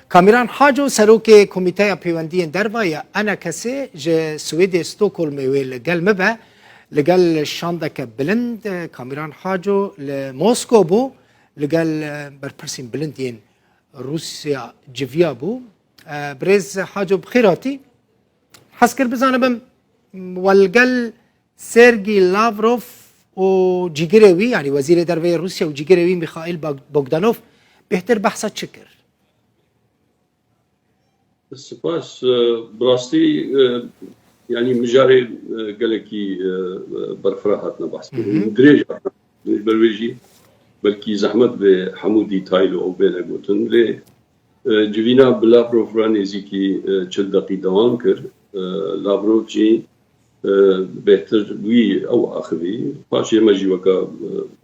کامیران حاجو سروک کمیته پیوندی دربای انا کسی ج سوئد استکهلم ویل گل مبه لگل شاندک بلند کامیران حاجو لموسکو بو لگل برپرسین بلندین روسیا جویا بو برز حاجو بخیراتی حسکر بزنم والگل سرگی لاوروف و جیگروی یعنی وزیر دربای روسیا و جیگروی میخائیل بوگدانوف بهتر بحثا چکر سپاس براستی يعني مجاري قالكي برفراحتنا بحث دريج بالويجي بلكي زحمت بحمودي تايلو او بين اقوتن لي جوينا بلافروف رانيزيكي چل دقي دوام كر لافروف جي بهتر وي او اخوي باشي مجي وكا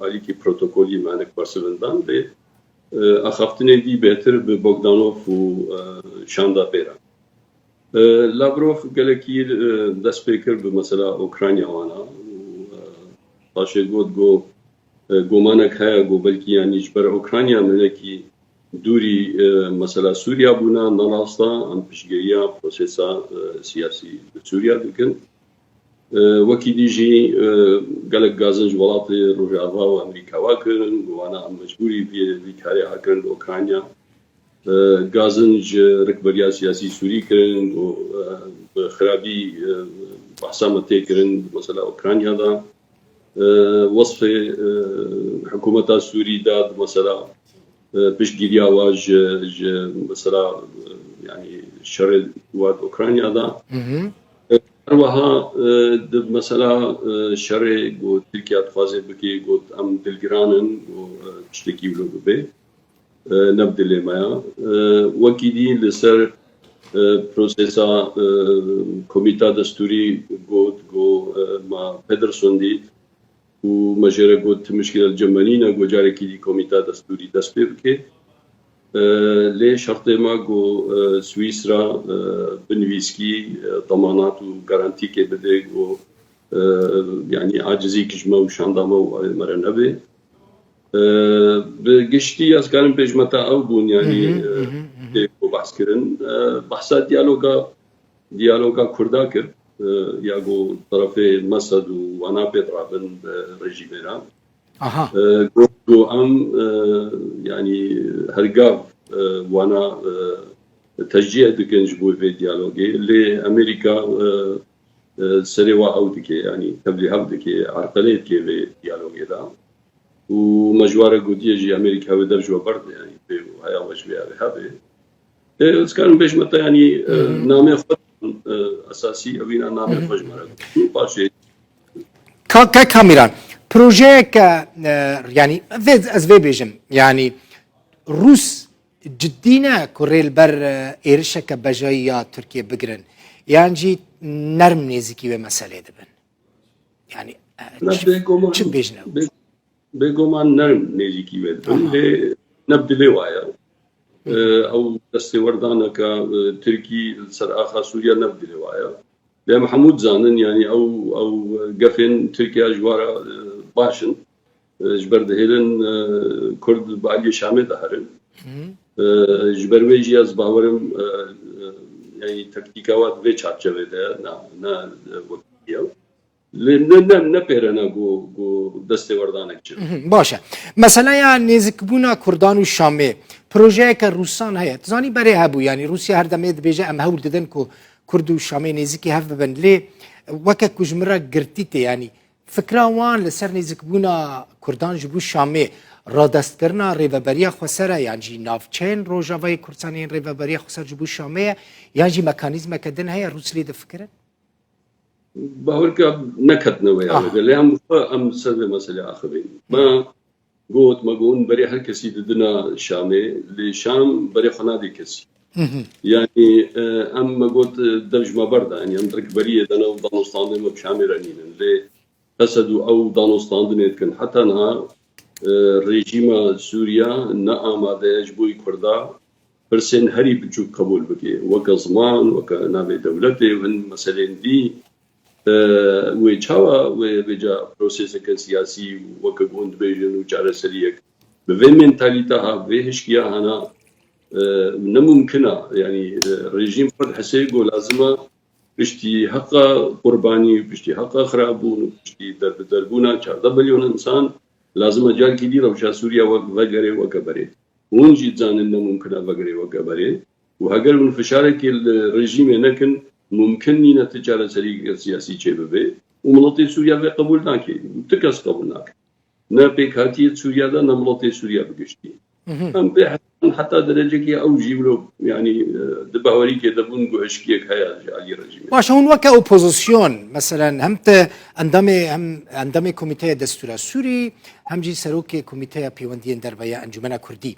عليكي بروتوكولي معنك برسلندان لي اخفتني دي بهتر ببوغدانوف و شاندا بيرا لاوروف قالكي دسبيكر بمسألة أوكرانيا وانا باشي جو مانك هيا جو بلكي يعني جبر أوكرانيا منكي دوري مسألة سوريا بونا نراستا عن بشجيريا بروسيسا سياسي بسوريا دكن وكي ديجي قالك غازن جوالات روجافا وأمريكا واكرن وانا مجبوري بكاري هاكرن أوكرانيا غازنج ركبريا سياسي سوري كرن و خرابي بحثامتي كرن مثلا اوكرانيا دا وصف حكومة سوري داد مثلا بشجيريا واج مثلا يعني شر واد اوكرانيا دا اروها مثلا شر و تركيا تفازي بكي قد ام دلجرانن و تشتكي ولو بي نبدل مايا وكيدي لسر بروسيسا كوميتا دستوري جو ما بيدرسون دي ومجرى جو مشكلة الجمالينا جو جاري كيدي كوميتا دستوري دسبيركي لي شرط ما جو سويسرا بنفيسكي ضمانات وغارانتي كي بدي جو يعني عاجزي كجما وشانداما ومرنبي بقشتي أذكرن بجمتا أو بون يعني بحث كرن بحثات ديالوغا كردا كر ياغو طرفي مسد وانا بيترابن رجيميرا جو ام يعني هرقاف وانا تشجيع دكن جبو في ديالوغي اللي امريكا سريوا او دكي يعني تبليها دكي عرقليت كي في ديالوغي دا ومجوارة قدية جي أمريكا ودرجوا برد يعني وهي وجبية هذه كان بيش متى يعني نامي خد أساسي أبينا نامي خد مرة باشي كاميران بروجيك يعني أزفي بيجم يعني روس جدينا كوريل بر إيرشك بجاية تركيا بقرن يعني جي نرم نيزيكي ومسألة دبن يعني شو بيجنا بيجومان نرم نيجي ويدن لي نبدلي وايا او دستوردانا كا تركي سر اخا سوريا نبدلي وايا لا محمود زانن يعني او قفن تركيا جوارا باشن جبر دهلن كرد بعلي شامي دهرن جبر ويجي از باورم يعني تكتيكات في چارچوبه ده نا وقتيا نپیرنا گو دسته وردانک چه باشه مثلا يعني نزكبونا كردان و شامي پروژه که روسان هيا تزاني بري هبو يعني روسيا هر دمید بيجا ام هول ددن کو كرد و شامي نزكي هف ببن لي وكا كجمرة قرتيتي يعني فكرة وان لسر نزكبونا كردان جبو شامي را دست کرنا ریوبریا خسره يعني جي نافچين روجاوي كردستانين ریوبریا خسر جبو شامي يعني جي ميكانيزم كدن هيا روس لي دفكره باورك نكتنا وياه اللي هم سبب مسألة آخرين ما قلت بري هر كسي ددنا شامي لشام بري خنادي كسي يعني ما قلت درج ما بردا يعني أمريك بريه دنا ودانوستان ما بشامي رنين اللي فسدوا أو دانوستان كان حتى نها ريجيم سوريا نأمده يجبوي كردا برسن هري بجو قبول بكي وكزمان وكنابي دولتي وإن مسألة دي ويتشاوا ويجا بروسيس سياسي وكجوند بيجن وجارة سريك بفي منتاليتها بهشكيا هنا نممكنه يعني رژیم فرد حسيق ولازمه بشتي حقا قرباني بشتي حقا خرابون بشتي دربونا 14 مليون انسان لازم جال كدير وشا سوريا وغيري وكبري ونجي تزان انه ممكن وغيري وكبري وهاجر من فشارك الرجيم لكن ممكن نينا تجاره سياسي شبابي ومنطقه سوريا بقبولناك تكس قبولناك نا بيكاتي سوريا دا نملطه سوريا بقشتي ام حتى درجه او جيبلو يعني دباوري كده بون قشكيك هيا علي رجيم باش هون وكا اوبوزيسيون مثلا همت اندامي كوميتي دستور سوري هم جي سروكي كوميتي بيوندين دربيا انجمنا كردي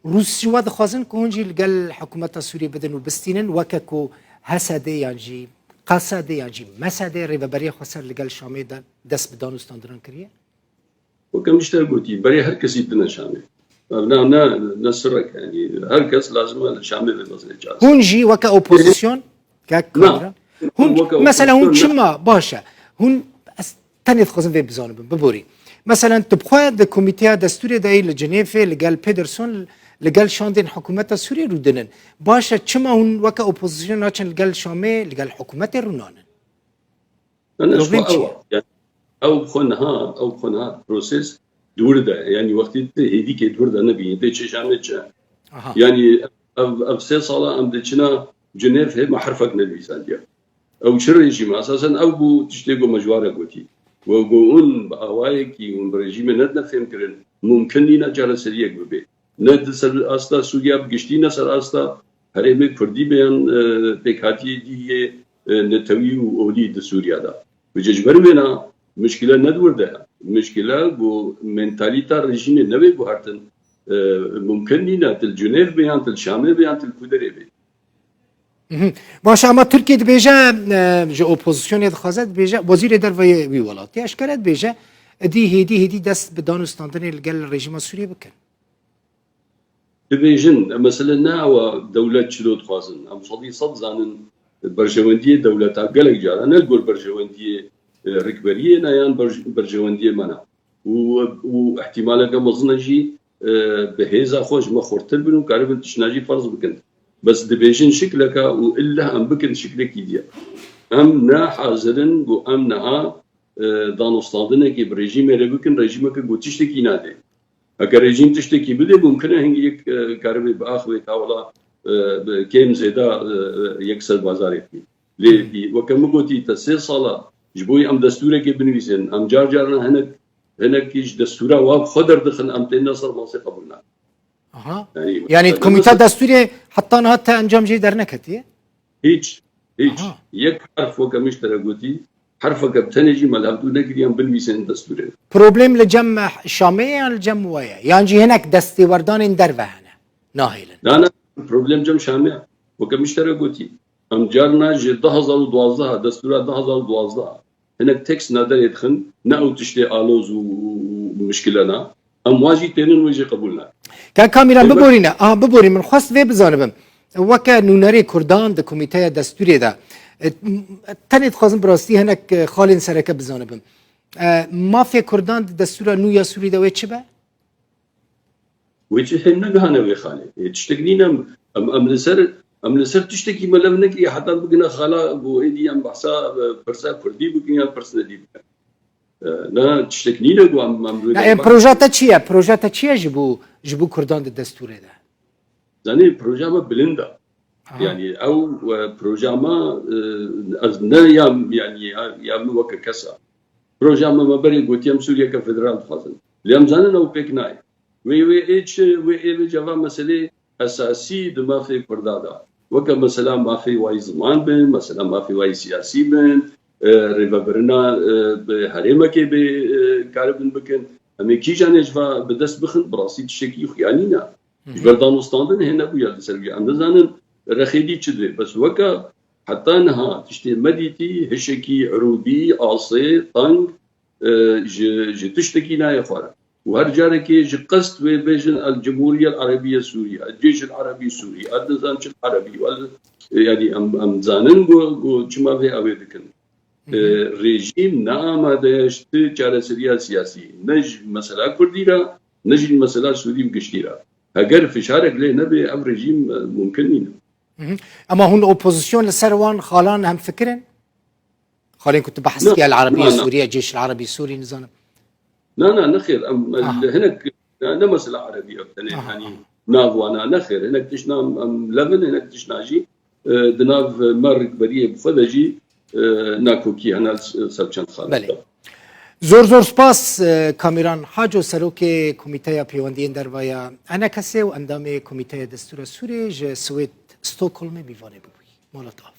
روسيا دخوازن كونجي لقال حكومه سوريا بدن وبستينن وكاكو هسدي يعني قصدي يعني مسدي ريبري خسر لقال شامي دس بدانو ستاندران كريه وكم اشتغلتي بري هر كسي بدنا شامي نا نسرك يعني هر كس لازم الشامي بالمصري جالس هونجي وكا اوبوزيسيون كاك هون مثلا هون شما باشا هون تاني تخزن في بزانو ببوري مثلا تبخوا د كوميتي دستوري داي لجنيف لقال بيدرسون لقال شاندين حكومه سوريا رودنن باشا شما هون وكا اوبوزيسيون ناتشن لقال شامي لقال حكومه رونان انا شو يعني او خنها بروسيس دورده يعني وقت هذيك دورده نبي انت شامل يعني اب 6 صاله ام دچنا جنيف هي ما حرفك نبي سانتيا او شريجي اساسا او بو تشتيغو مجواره قوتي وقون بأوايكي ونبرجيم ندنا فهم كرن ممكن لنا جارة سريع ببي ند سر أستا سوريا بقشتينا سر أستا هرمي كردي بيان بكاتي دي نتوي وأولي د سوريا دا بجبر بنا مشكلة ندور ده مشكلة جو منتاليتا رجيم نوي بهارتن ممكن لنا تل جنيف بيان تل شامل بيان تل كودري بي باشه اما ترکیه بیجه جو اپوزیسیون دخوازد بیجه وزیر دروی وی ولاتی اشکالت بیجه هدی دست به دانستاندن لگل رژیم سوریه بکن بيجن مثلا ناوى دولة شلوت خوازن ام صدي صد زانن برجواندية دولة قالك جار انا نقول برجواندية ركبرية نايان برجواندية منا واحتمالك مظنجي بهيزا خوش ما خورتل بنو قارب تشناجي فرض بكن بس دبيجن شكلك والا ام بكن شكلك يديا ام نا حاضرن بو ام نها دانستاندنه كي بريجيم ربكن ريجيمك جو تشتكي نادي اگر رژیم تشتكي بده ممكن هنگي كاربي باخوي تاولا كيم زيدا يكسر بازار يكي لي وكم قلتي تسي صاله جبوي ام دستورك بنويسن ام جارنا هناك كيش دستوره واب خضر دخل ام تنصر ما قبولنا يعني الكوميتي الدستوري حطانا حتى انجام جي در نكتي هيج يك حرف وكمش ترغوتي حرفك بتنجي ملابدو نكري ام بنويسن دستوري بروبليم لجمع شامية الجمع ويا يعني هناك دستي وردان در وهنا ناهيلا لا بروبليم جم شامية وكمش ترغوتي ام جارنا جي 2012 دستورة 2012 هناك تكس نادر يدخن ناو تشتي آلوز ومشكلنا ام واجي تنين ويجي قبولنا كان كاميرا ببورينا ببوري من خواست في بزانبم وكا نوناري كردان دا كوميتايا دستوري دا تاني تخوازن براستی هناك خالين سرکه بزانبم مافيا كردان دستورا نويا سوري دا ويتش با؟ ويتش هم نگهانه وي خالي تشتكنينا ام لسر تشتكي ملم نكري حتى بقنا خالا بو ايدي ام بحسا برسا كردي بقنا برسنا دي بقنا لا تشتكنينا بو ام لا بروجاتا تشيا جبو كردان دستوري دا زاني بروجاما بلندا يعني او بروجاما يعني يا وك كسا بروجاما ما بري قوتيام سوريا كفدرال فازن ليام زانن او بيكناي وي اتش وي جافا مسألة اساسي دما في كردادا وك مثلا ما في واي زمان بن مثلا ما في واي سياسي بن ريفابرنا هرمك بكاربن بكن امي كي جانجفا بدس بخن براسي تشكي خيانينا جبردان استاندن هنا بيا سربي عند زانن رخيدي تشدري بس وكا حتى انها تشتي مديتي هشكي عروبي عاصي طنق جي تشتكي لا يخوار وهرجارك جي قصد بيجن الجمهورية العربية السورية الجيش العربي السوري النظام العربي يعني ام زانن جو جما في اوي بكن ريجيم نعم داش تجاره سريا سياسي نج مسألة كرديرا نج المسألة سوري بقشتيرا هەگەر فشارێک لێ نەبێ ئەم ڕژیم ممکن نینە. اما هون اوبوزيسيون لسروان خالان هم فكرن خالين كنت بحث فيها العربيه السوريه الجيش العربي السوري نظام لا نخير هناك نمس العربية يعني نافوانا نخير هناك تشنا لبن هناك تشنا جي دناف مرق بريه بفدجي ناكوكي هنا سبچن خالد بله زور سپاس کامیران حاجو سروک کمیته پیوندین دروایا انا کسی و اندام کمیته دستور سوری ج سوید استوکهلم بیوانه بوی مولاتاف